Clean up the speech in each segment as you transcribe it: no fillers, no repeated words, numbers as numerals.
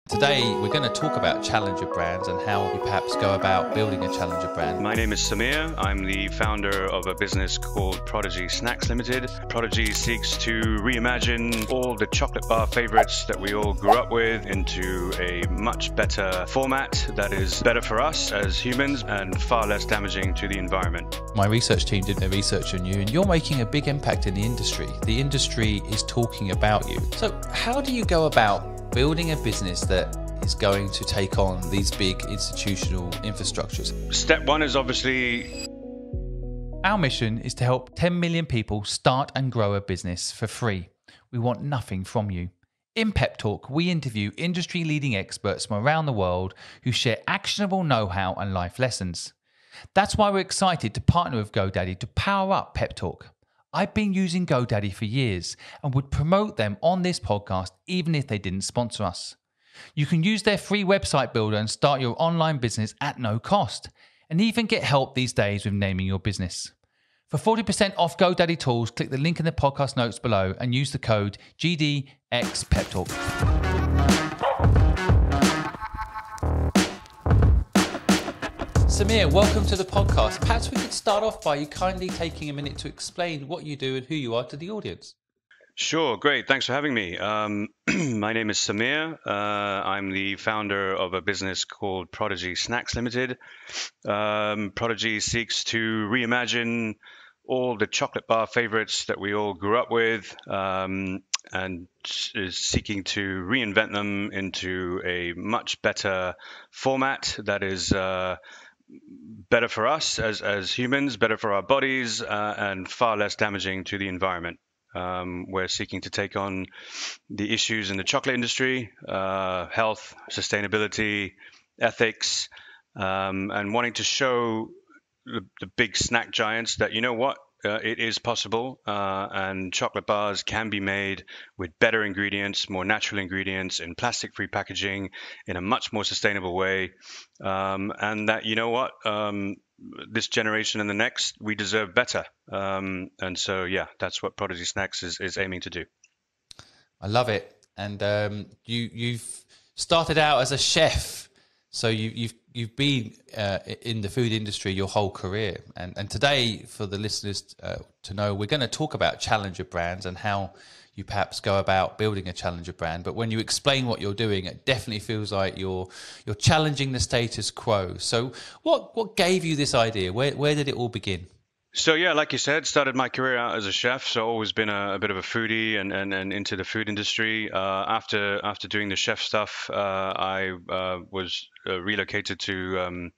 Today, we're going to talk about challenger brands and how you perhaps go about building a challenger brand. My name is Samir. I'm the founder of a business called Prodigy Snacks Limited. Prodigy seeks to reimagine all the chocolate bar favorites that we all grew up with into a much better format that is better for us as humans and far less damaging to the environment. My research team did their research on you, and you're making a big impact in the industry. The industry is talking about you. So how do you go about building a business that is going to take on these big institutional infrastructures? Step one is obviously... Our mission is to help 10 million people start and grow a business for free. We want nothing from you. In Pep Talk, we interview industry-leading experts from around the world who share actionable know-how and life lessons. That's why we're excited to partner with GoDaddy to power up Pep Talk. I've been using GoDaddy for years and would promote them on this podcast even if they didn't sponsor us. You can use their free website builder and start your online business at no cost, and even get help these days with naming your business. For 40% off GoDaddy tools, click the link in the podcast notes below and use the code GDXPepTalk. Samir, welcome to the podcast. Perhaps we could start off by you kindly taking a minute to explain what you do and who you are to the audience. Sure, great. Thanks for having me. My name is Samir. I'm the founder of a business called Prodigy Snacks Limited. Prodigy seeks to reimagine all the chocolate bar favorites that we all grew up with, and is seeking to reinvent them into a much better format that is better for us as humans, better for our bodies, and far less damaging to the environment. We're seeking to take on the issues in the chocolate industry, health, sustainability, ethics, and wanting to show the big snack giants that, you know what, it is possible, and chocolate bars can be made with better ingredients, more natural ingredients, in plastic-free packaging, in a much more sustainable way, and that, you know what, this generation and the next, we deserve better. And so, yeah, that's what Prodigy Snacks is aiming to do. I love it. And you've started out as a chef, so you've been in the food industry your whole career. And today, for the listeners to know, we're going to talk about challenger brands and how you perhaps go about building a challenger brand. But when you explain what you're doing, it definitely feels like you're challenging the status quo. So what gave you this idea? Where did it all begin? So yeah, like you said, started my career out as a chef, so always been a bit of a foodie and into the food industry. After doing the chef stuff, I was relocated to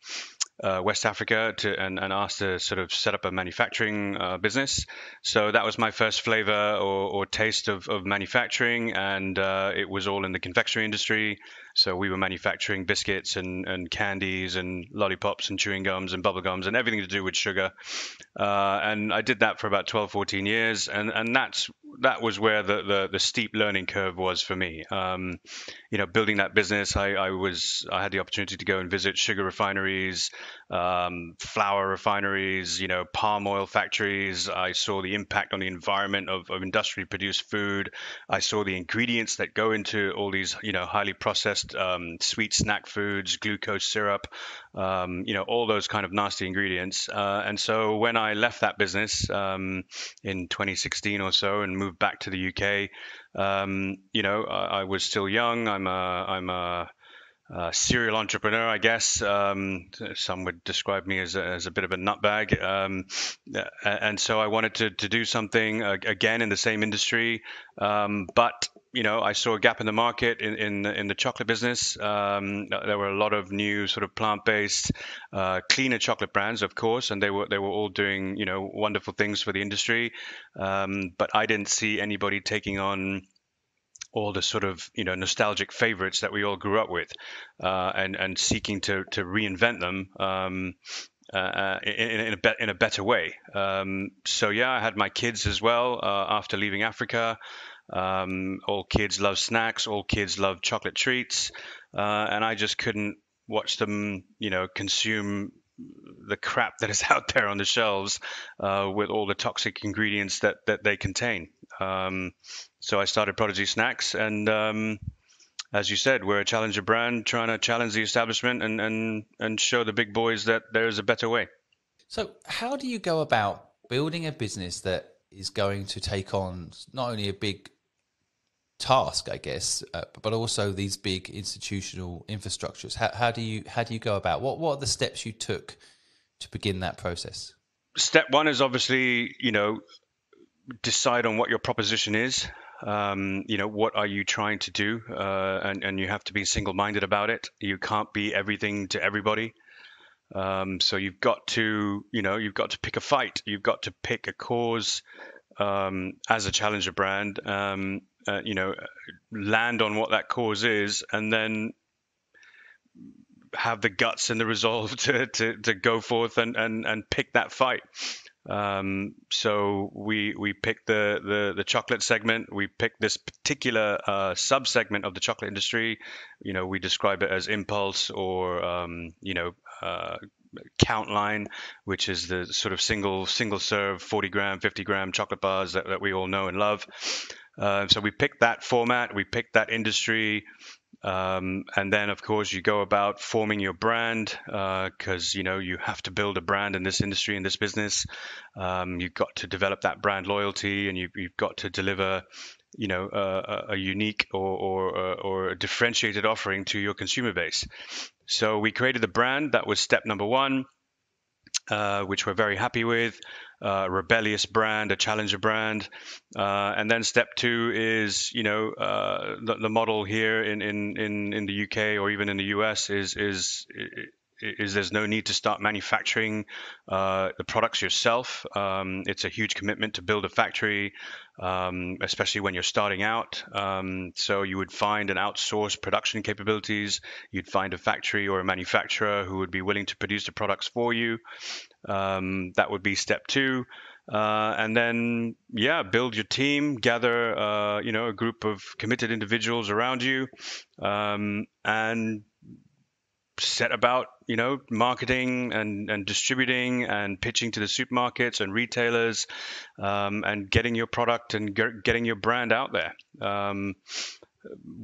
West Africa and asked to sort of set up a manufacturing business. So that was my first flavor or taste of manufacturing, and it was all in the confectionery industry. So we were manufacturing biscuits and candies and lollipops and chewing gums and bubble gums and everything to do with sugar. And I did that for about 12, 14 years. And that was where the steep learning curve was for me. Building that business, I had the opportunity to go and visit sugar refineries, flour refineries, palm oil factories. I saw the impact on the environment of industrially produced food. I saw the ingredients that go into all these, highly processed sweet snack foods, glucose syrup, all those kind of nasty ingredients. And so when I left that business in 2016 or so and moved back to the UK, I was still young. I'm a serial entrepreneur, I guess. Some would describe me as a bit of a nutbag. And so I wanted to do something again in the same industry. But I saw a gap in the market in the chocolate business. There were a lot of new sort of plant-based, cleaner chocolate brands, of course, and they were all doing wonderful things for the industry. But I didn't see anybody taking on all the sort of nostalgic favorites that we all grew up with, and seeking to reinvent them in a better way. So yeah, I had my kids as well after leaving Africa. All kids love snacks. All kids love chocolate treats, and I just couldn't watch them, consume the crap that is out there on the shelves with all the toxic ingredients that they contain. So I started Prodigy Snacks, and as you said, we're a challenger brand trying to challenge the establishment and show the big boys that there's a better way. So, how do you go about building a business that is going to take on not only a big task, I guess, but also these big institutional infrastructures? How do you go about what are the steps you took to begin that process? Step one is obviously, decide on what your proposition is. What are you trying to do? And you have to be single-minded about it. You can't be everything to everybody. So you've got to pick a fight. You've got to pick a cause as a challenger brand. Land on what that cause is, and then have the guts and the resolve to go forth and pick that fight. So we picked the chocolate segment. We picked this particular sub segment of the chocolate industry. We describe it as impulse or count line, which is the sort of single serve 40-gram, 50-gram chocolate bars that we all know and love. So we picked that format. We picked that industry. And then, of course, you go about forming your brand because you have to build a brand in this industry, in this business. You've got to develop that brand loyalty, and you've got to deliver, a unique or a differentiated offering to your consumer base. So we created the brand. That was step number one, which we're very happy with. Rebellious brand, a challenger brand, and then step two is the model here in the UK or even in the US is there's no need to start manufacturing the products yourself. It's a huge commitment to build a factory, especially when you're starting out. So you would find an outsourced production capabilities. You'd find a factory or a manufacturer who would be willing to produce the products for you. That would be step two. And then, build your team, gather, a group of committed individuals around you, and set about, marketing and distributing and pitching to the supermarkets and retailers, and getting your product and getting your brand out there.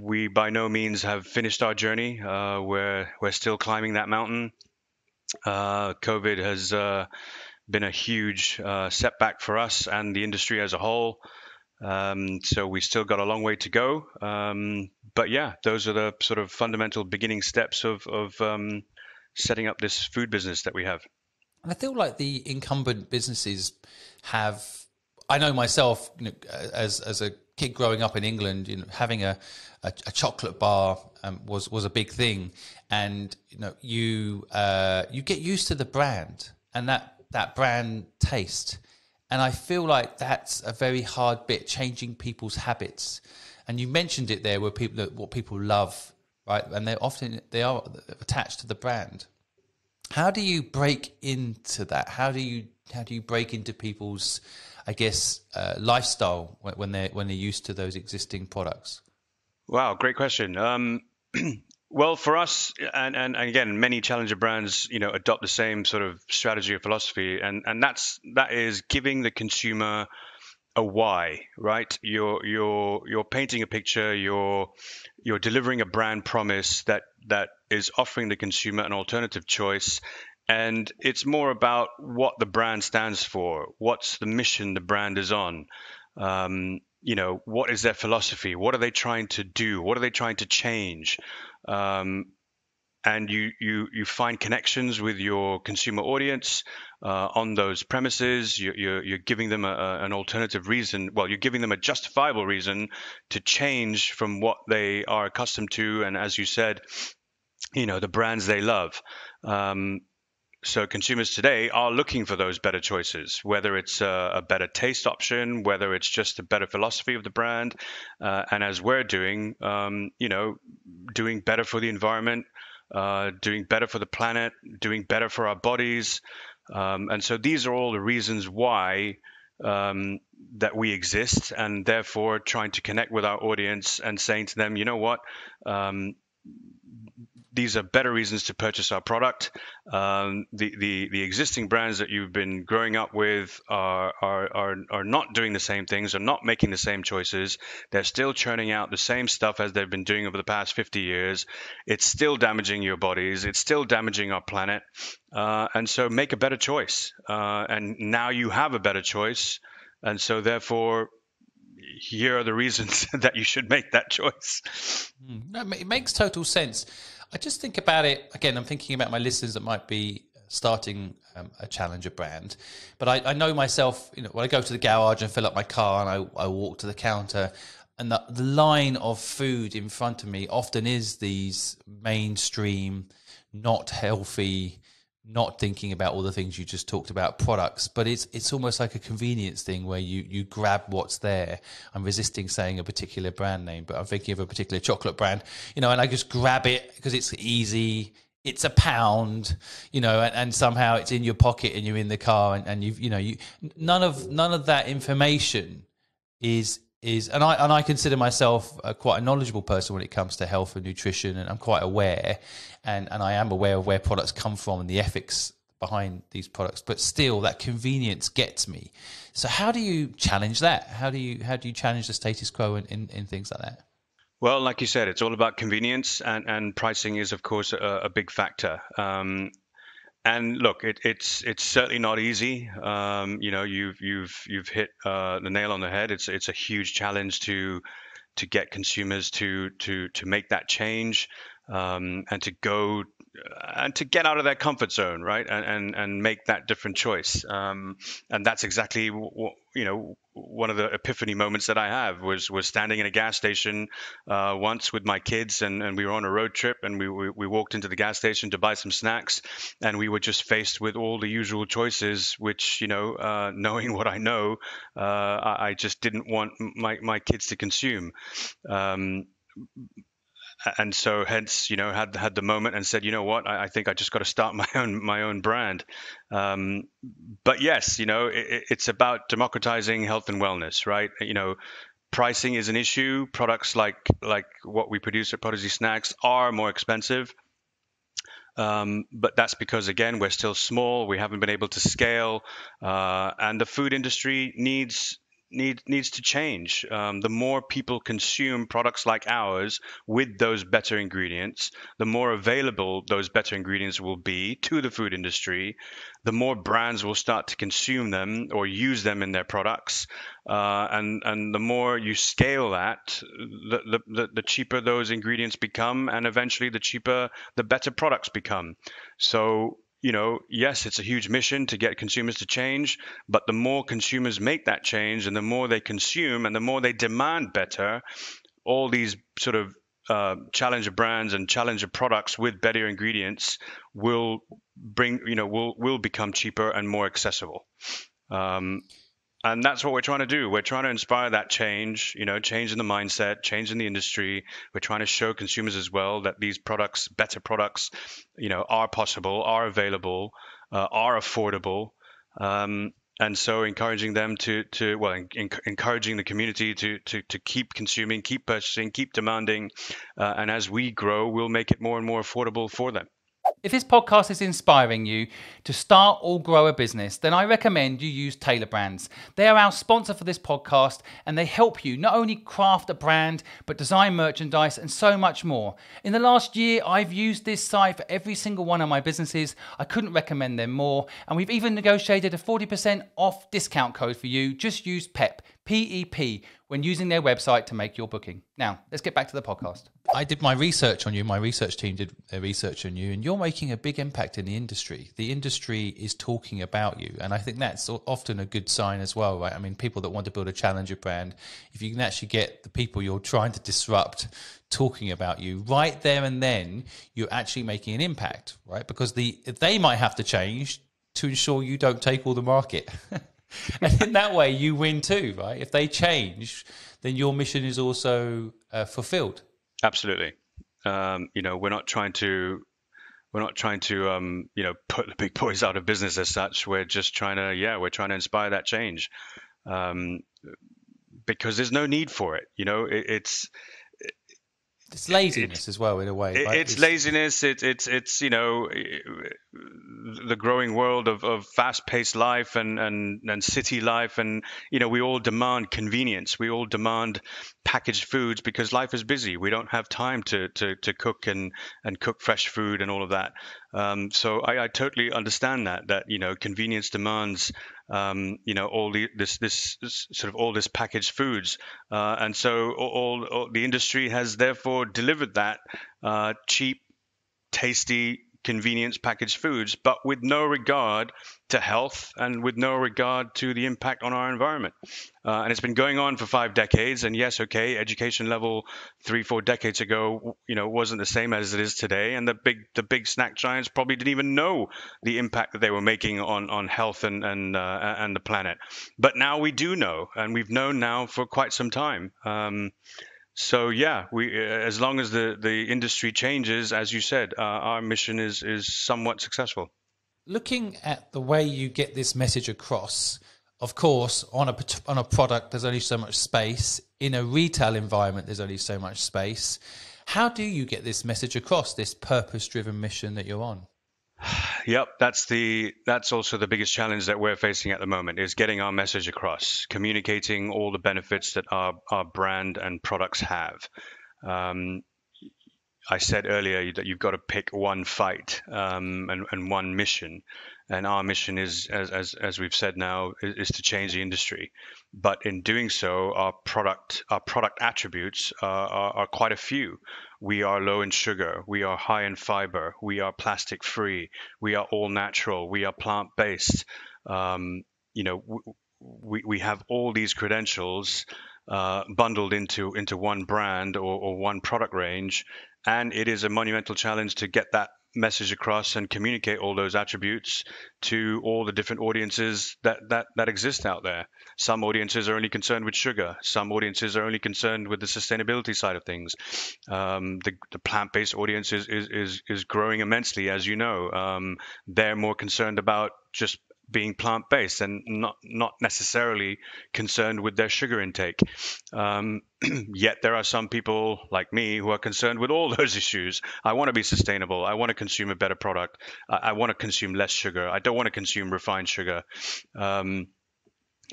We by no means have finished our journey. We're still climbing that mountain. COVID has been a huge setback for us and the industry as a whole. So we still got a long way to go. But yeah, those are the sort of fundamental beginning steps of setting up this food business that we have. And I feel like the incumbent businesses have. I know myself, as a kid growing up in England, having a chocolate bar was a big thing, and you get used to the brand and that brand taste, and I feel like that's a very hard bit, changing people's habits. And you mentioned it there, where what people love, right, and they are attached to the brand. How do you break into that? How do you break into people's, I guess, lifestyle when they're used to those existing products? Wow, great question. Well, for us, and again, many challenger brands, adopt the same sort of strategy or philosophy, and that is giving the consumer a why, right? You're painting a picture. You're delivering a brand promise that is offering the consumer an alternative choice. And it's more about what the brand stands for. What's the mission the brand is on? What is their philosophy? What are they trying to do? What are they trying to change? And you find connections with your consumer audience on those premises. You're giving them an alternative reason. Well, you're giving them a justifiable reason to change from what they are accustomed to. And as you said, the brands they love. So consumers today are looking for those better choices, whether it's a better taste option, whether it's just a better philosophy of the brand, and as we're doing, doing better for the environment, doing better for the planet, doing better for our bodies. And so these are all the reasons why that we exist, and therefore trying to connect with our audience and saying to them, you know what, these are better reasons to purchase our product. The existing brands that you've been growing up with are not doing the same things, are not making the same choices. They're still churning out the same stuff as they've been doing over the past 50 years. It's still damaging your bodies. It's still damaging our planet. And so make a better choice. And now you have a better choice. And so therefore, here are the reasons that you should make that choice. No, it makes total sense. I just think about it again. I'm thinking about my listeners that might be starting a challenger brand, but I know myself. When I go to the garage and fill up my car, and I walk to the counter, and the line of food in front of me often is these mainstream, not healthy, not thinking about all the things you just talked about products, but it's almost like a convenience thing where you grab what's there. I'm resisting saying a particular brand name, but I'm thinking of a particular chocolate brand, and I just grab it because it's easy. It's £1, and somehow it's in your pocket and you're in the car and none of that information is and I consider myself quite a knowledgeable person when it comes to health and nutrition, and I'm quite aware, and I am aware of where products come from and the ethics behind these products, but still that convenience gets me. So how do you challenge that? How do you challenge the status quo in things like that? Well, like you said, it's all about convenience, and pricing is, of course, a big factor. And look, it's certainly not easy. You've hit the nail on the head. It's a huge challenge to get consumers to make that change, and to go and to get out of their comfort zone, right? And make that different choice. And that's exactly what, one of the epiphany moments that I have was standing in a gas station once with my kids, and we were on a road trip, and we walked into the gas station to buy some snacks, and we were just faced with all the usual choices, which, knowing what I know, I just didn't want my kids to consume. And so hence, had the moment and said, you know what, I think I just got to start my own brand. But yes, it's about democratizing health and wellness, right? Pricing is an issue. Products like what we produce at Prodigy Snacks are more expensive. But that's because, again, we're still small. We haven't been able to scale, and the food industry needs to change. The more people consume products like ours with those better ingredients, the more available those better ingredients will be to the food industry. The more brands will start to consume them or use them in their products, and the more you scale that, the cheaper those ingredients become, and eventually the better products become. So, yes, it's a huge mission to get consumers to change, but the more consumers make that change and the more they consume and the more they demand better, all these sort of challenger brands and challenger products with better ingredients will will become cheaper and more accessible. And that's what we're trying to do. We're trying to inspire that change, change in the mindset, change in the industry. We're trying to show consumers as well that these products, better products, are possible, are available, are affordable. And so encouraging them encouraging the community to keep consuming, keep purchasing, keep demanding. And as we grow, we'll make it more and more affordable for them. If this podcast is inspiring you to start or grow a business, then I recommend you use Tailor Brands. They are our sponsor for this podcast, and they help you not only craft a brand, but design merchandise and so much more. In the last year, I've used this site for every single one of my businesses. I couldn't recommend them more. And we've even negotiated a 40% off discount code for you. Just use PEP, PEP, when using their website to make your booking. Now, let's get back to the podcast. I did my research on you. My research team did their research on you, and you're making a big impact in the industry. The industry is talking about you, and I think that's often a good sign as well, right? I mean, people that want to build a challenger brand, if you can actually get the people you're trying to disrupt talking about you right there and then, you're actually making an impact, right? Because they might have to change to ensure you don't take all the market. And in that way, you win too, right? If they change, then your mission is also fulfilled. Absolutely. We're not trying to put the big boys out of business as such. We're just trying to inspire that change, because there's no need for it. It's laziness as well, in a way, right? It's laziness. It's the growing world of fast-paced life and city life, and we all demand convenience. We all demand packaged foods because life is busy. We don't have time to cook and cook fresh food and all of that. So I totally understand that convenience demands all this sort of all this packaged foods, and so all the industry has therefore delivered that cheap, tasty, convenience packaged foods, but with no regard to health and with no regard to the impact on our environment. And it's been going on for 5 decades. And yes, okay, education level 3, 4 decades ago, wasn't the same as it is today. And the big snack giants probably didn't even know the impact that they were making on health and the planet. But now we do know, and we've known now for quite some time. So yeah, we as long as the industry changes, as you said, our mission is somewhat successful. Looking at the way you get this message across, of course, on a product, there's only so much space. In a retail environment, there's only so much space. How do you get this message across, this purpose-driven mission that you're on? Yep, that's also the biggest challenge that we're facing at the moment is getting our message across, communicating all the benefits that our brand and products have. Um, I said earlier that you've got to pick one fight and one mission, and our mission is, as we've said now, is to change the industry. But in doing so, our product attributes are quite a few. We are low in sugar. We are high in fiber. We are plastic free. We are all natural. We are plant based. Um, you know, we have all these credentials bundled into one brand or one product range, and it is a monumental challenge to get that message across and communicate all those attributes to all the different audiences that exist out there. Some audiences are only concerned with sugar. Some audiences are only concerned with the sustainability side of things. The plant-based audience is growing immensely, as you know. They're more concerned about just being plant-based and not necessarily concerned with their sugar intake. Yet there are some people like me who are concerned with all those issues. I want to be sustainable. I want to consume a better product. I want to consume less sugar. I don't want to consume refined sugar. Um,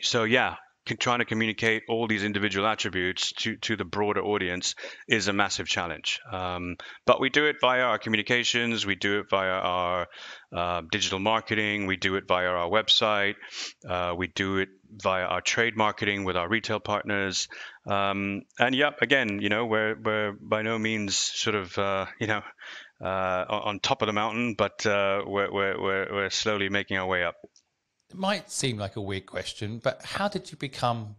so yeah, trying to communicate all these individual attributes to the broader audience is a massive challenge. But we do it via our communications, we do it via our digital marketing, we do it via our website, we do it via our trade marketing with our retail partners. And yep, again, we're by no means sort of on top of the mountain, but we're slowly making our way up. It might seem like a weird question, but how did you become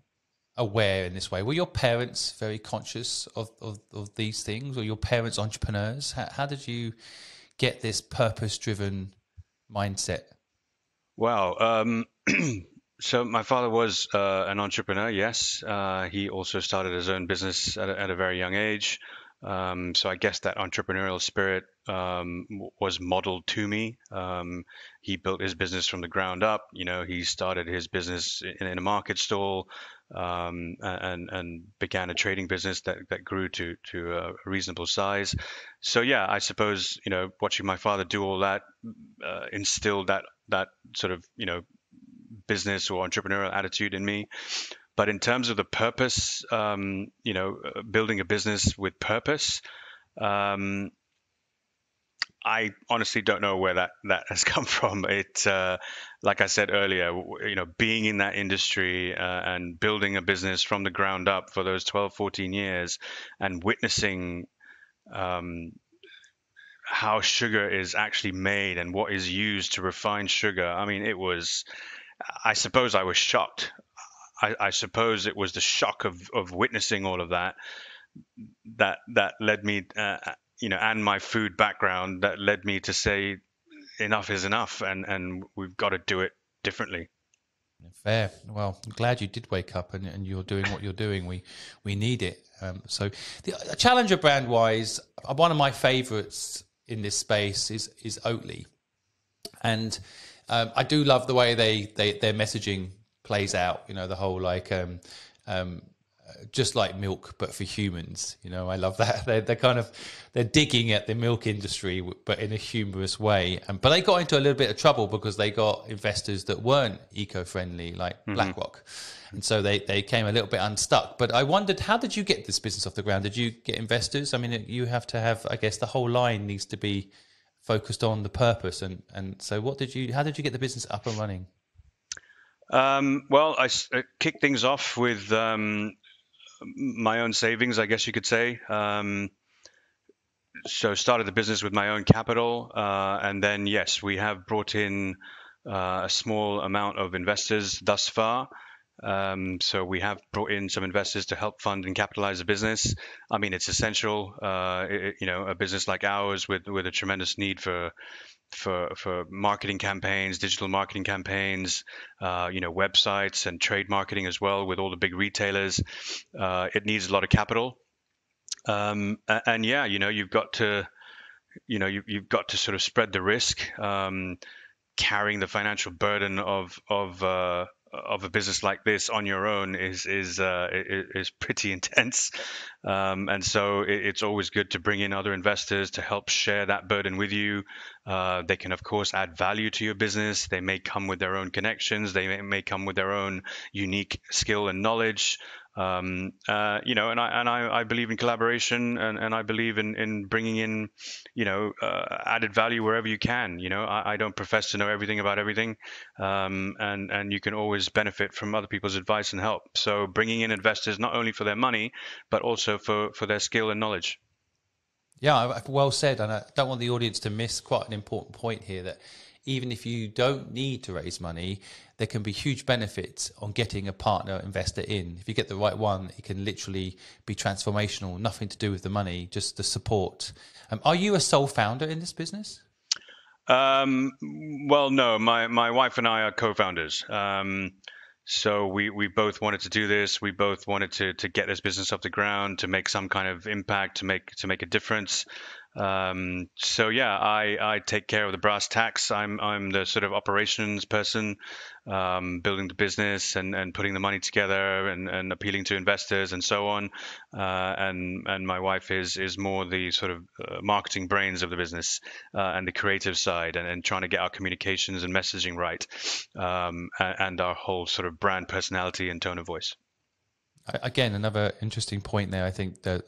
aware in this way? Were your parents very conscious of these things? Were your parents entrepreneurs? How did you get this purpose-driven mindset? Wow. So my father was an entrepreneur, yes. He also started his own business at a very young age. So I guess that entrepreneurial spirit was modeled to me. He built his business from the ground up. He started his business in a market stall, and began a trading business that grew to a reasonable size. So yeah, I suppose watching my father do all that instilled that sort of business or entrepreneurial attitude in me. But in terms of the purpose, building a business with purpose, I honestly don't know where that has come from. Like I said earlier, being in that industry and building a business from the ground up for those 12, 14 years and witnessing how sugar is actually made and what is used to refine sugar. I mean, I suppose I was shocked. I suppose it was the shock of witnessing all of that led me, and my food background that led me to say enough is enough, and we've got to do it differently. Fair. Well, I'm glad you did wake up and you're doing what you're doing. We need it. So the challenger brand wise, one of my favorites in this space is Oatly. And I do love the way their messaging plays out. The whole just like milk, but for humans. I love that. They're digging at the milk industry, but in a humorous way. But they got into a little bit of trouble because they got investors that weren't eco-friendly, like BlackRock. And so they came a little bit unstuck. But I wondered, how did you get this business off the ground? Did you get investors? I mean, you have to have, I guess, the whole line needs to be focused on the purpose. And so how did you get the business up and running? Well, I kicked things off with my own savings, I guess you could say. So started the business with my own capital, and then yes, we have brought in a small amount of investors thus far. So we have brought in some investors to help fund and capitalize the business. I mean, it's essential. A business like ours with a tremendous need for marketing campaigns, digital marketing campaigns, websites and trade marketing as well with all the big retailers. It needs a lot of capital. And yeah, you've got to sort of spread the risk. Carrying the financial burden of a business like this on your own is pretty intense, and so it's always good to bring in other investors to help share that burden with you. They can of course add value to your business. They may come with their own connections. They may come with their own unique skill and knowledge. And I believe in collaboration, and I believe in bringing in, added value wherever you can. I don't profess to know everything about everything, and you can always benefit from other people's advice and help. So bringing in investors not only for their money, but also for their skill and knowledge. Yeah, well said. And I don't want the audience to miss quite an important point here, that even if you don't need to raise money, there can be huge benefits on getting a partner investor in. If you get the right one, it can literally be transformational, nothing to do with the money, just the support. Are you a sole founder in this business? Well, no, my wife and I are co-founders. So we both wanted to do this. We both wanted to get this business off the ground, to make some kind of impact, to make a difference. So yeah, I take care of the brass tacks. I'm the sort of operations person, building the business and putting the money together and appealing to investors and so on. And my wife is more the sort of marketing brains of the business, and the creative side, and trying to get our communications and messaging right, and our whole sort of brand personality and tone of voice. Again, another interesting point there. I think that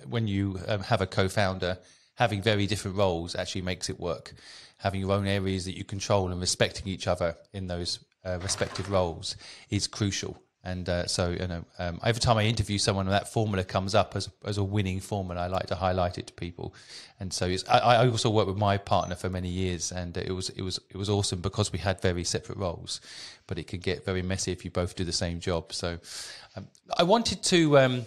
when you have a co-founder, having very different roles actually makes it work. Having your own areas that you control and respecting each other in those respective roles is crucial. And every time I interview someone, that formula comes up as a winning formula. I like to highlight it to people. And so I also worked with my partner for many years, and it was awesome because we had very separate roles. But it can get very messy if you both do the same job. So I wanted to.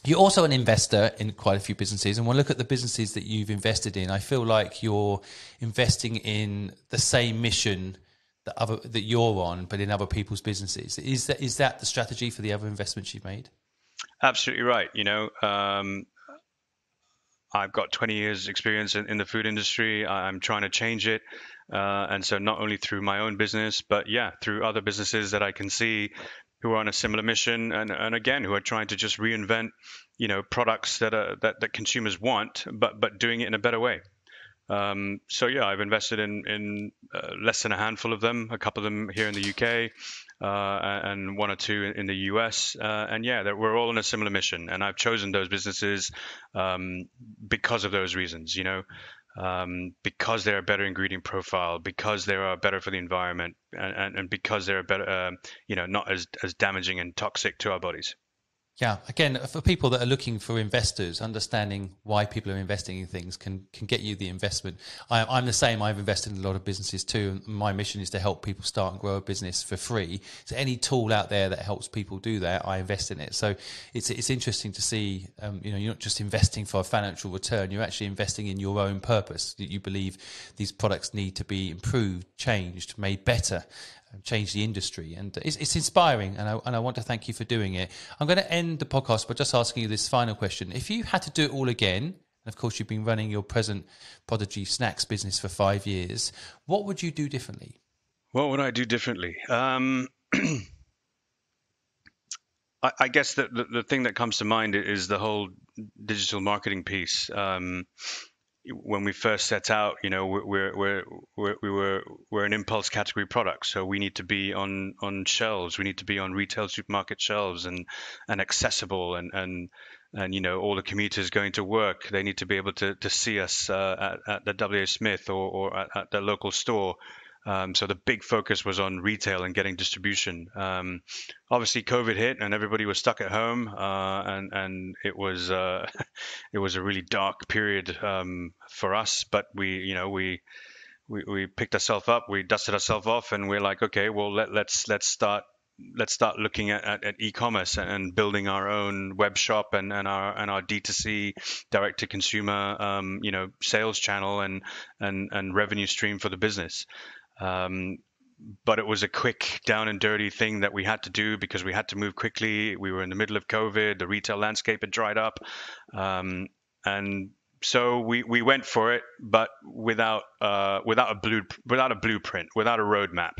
You're also an investor in quite a few businesses, and when I look at the businesses that you've invested in, I feel like you're investing in the same mission that you're on, but in other people's businesses. Is that the strategy for the other investments you've made? Absolutely right. I've got 20 years experience in the food industry. I'm trying to change it. And so not only through my own business, but yeah, through other businesses that I can see who are on a similar mission, and again, who are trying to just reinvent, products that consumers want, but doing it in a better way. So yeah, I've invested in less than a handful of them, a couple of them here in the UK, and one or two in the US. And yeah, we're all on a similar mission, and I've chosen those businesses because of those reasons. Because they're a better ingredient profile, because they are better for the environment, and because they're better, not as damaging and toxic to our bodies. Yeah, again, for people that are looking for investors, understanding why people are investing in things can get you the investment. I'm the same. I've invested in a lot of businesses too, and my mission is to help people start and grow a business for free. So any tool out there that helps people do that, I invest in it. So it's interesting to see, you're not just investing for a financial return, you're actually investing in your own purpose, that you believe these products need to be improved, changed, made better, change the industry, and it's inspiring, and I want to thank you for doing it. I'm going to end the podcast by just asking you this final question. If you had to do it all again, and of course you've been running your present Prodigy Snacks business for 5 years, what would you do differently? What would I do differently? I guess that the thing that comes to mind is the whole digital marketing piece. When we first set out, we're an impulse category product, so we need to be on shelves. We need to be on retail supermarket shelves and accessible, and all the commuters going to work, they need to be able to see us at the WA Smith or at the local store. So the big focus was on retail and getting distribution. Obviously, COVID hit and everybody was stuck at home, and it was it was a really dark period for us. But we picked ourselves up, we dusted ourselves off, and we're like, okay, well let's start looking at e-commerce and building our own web shop and our D2C, direct to consumer sales channel and revenue stream for the business. But it was a quick down and dirty thing that we had to do because we had to move quickly. We were in the middle of COVID. The retail landscape had dried up. And so we went for it, but without a blueprint, without a roadmap.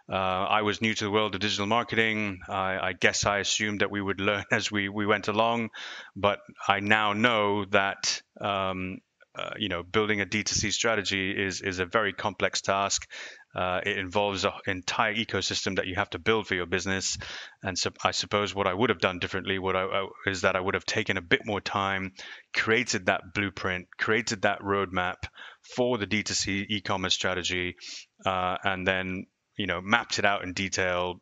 I was new to the world of digital marketing. I guess I assumed that we would learn as we went along, but I now know that building a D2C strategy is a very complex task. It involves an entire ecosystem that you have to build for your business. And so I suppose what I would have done differently is that I would have taken a bit more time, created that blueprint, created that roadmap for the D2C e-commerce strategy, and then mapped it out in detail,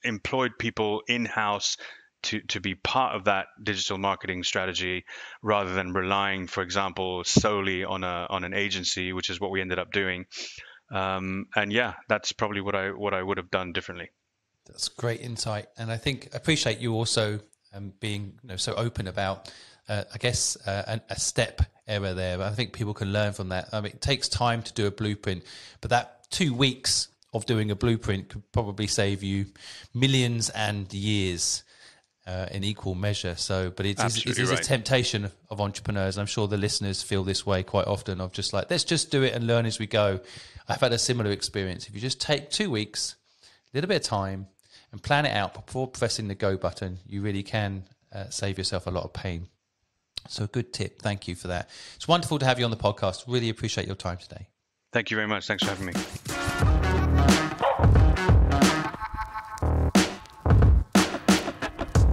employed people in-house to be part of that digital marketing strategy rather than relying, for example, solely on an agency, which is what we ended up doing. And yeah, that's probably what I would have done differently. That's great insight, and I appreciate you also being so open about a step error there. I think people can learn from that. It takes time to do a blueprint, but that 2 weeks of doing a blueprint could probably save you millions and years in equal measure. But it is right. A temptation of entrepreneurs. I'm sure the listeners feel this way quite often, of just like, let's just do it and learn as we go. I've had a similar experience. If you just take 2 weeks, a little bit of time, and plan it out before pressing the go button, you really can save yourself a lot of pain. So good tip. Thank you for that. It's wonderful to have you on the podcast. Really appreciate your time today. Thank you very much. Thanks for having me.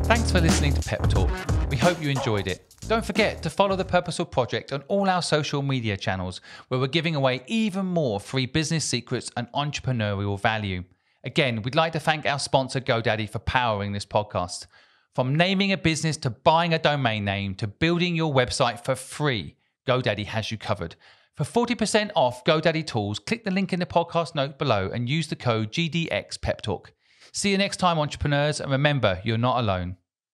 Thanks for listening to Pep Talk. We hope you enjoyed it. Don't forget to follow the Purposeful Project on all our social media channels, where we're giving away even more free business secrets and entrepreneurial value. Again, we'd like to thank our sponsor GoDaddy for powering this podcast. From naming a business to buying a domain name to building your website for free, GoDaddy has you covered. For 40% off GoDaddy tools, click the link in the podcast note below and use the code GDXPepTalk. See you next time, entrepreneurs, and remember, you're not alone.